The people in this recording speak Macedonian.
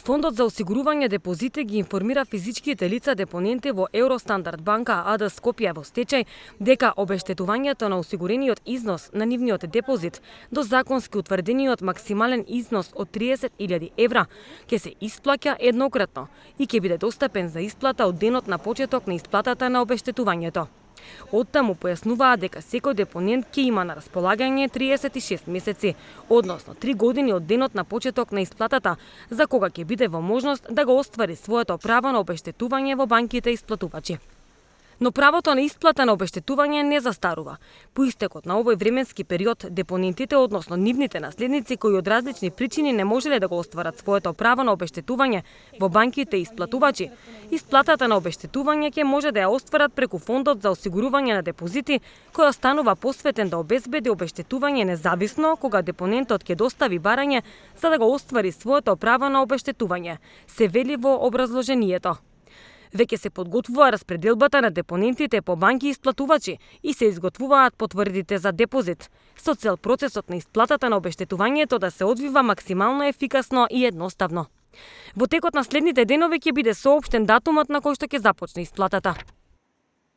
Фондот за осигурување депозити ги информира физичките лица депоненти во Евростандард банка АД Скопје во стечај дека обештетувањето на осигурениот износ на нивниот депозит до законски утврдениот максимален износ од 30.000 евра ќе се исплаќа еднократно и ќе биде достапен за исплата од денот на почеток на исплатата на обештетувањето. Оттаму појаснуваа дека секој депонент ќе има на располагање 36 месеци, односно 3 години од денот на почеток на исплатата, за кога ќе биде во можност да го оствари своето право на обештетување во банките исплатувачи. Но правото на исплата на обештетување не застарува. По истекот на овој временски период, депонентите, односно нивните наследници кои од различни причини не можеле да го остварат своето право на обештетување во банките исплатувачи, исплатата на обештетување ќе може да ја остварат преку Фондот за осигурување на депозити, кој останува посветен да обезбеди обештетување независно кога депонентот ќе достави барање за да го оствари своето право на обештетување, се вели во образложението. Веќе се подготвува распределбата на депонентите по банки исплатувачи и се изготвуваат потврдите за депозит, со цел процесот на исплатата на обештетувањето да се одвива максимално ефикасно и едноставно. Во текот на следните денови ќе биде соопштен датумот на кој што ќе започне исплатата.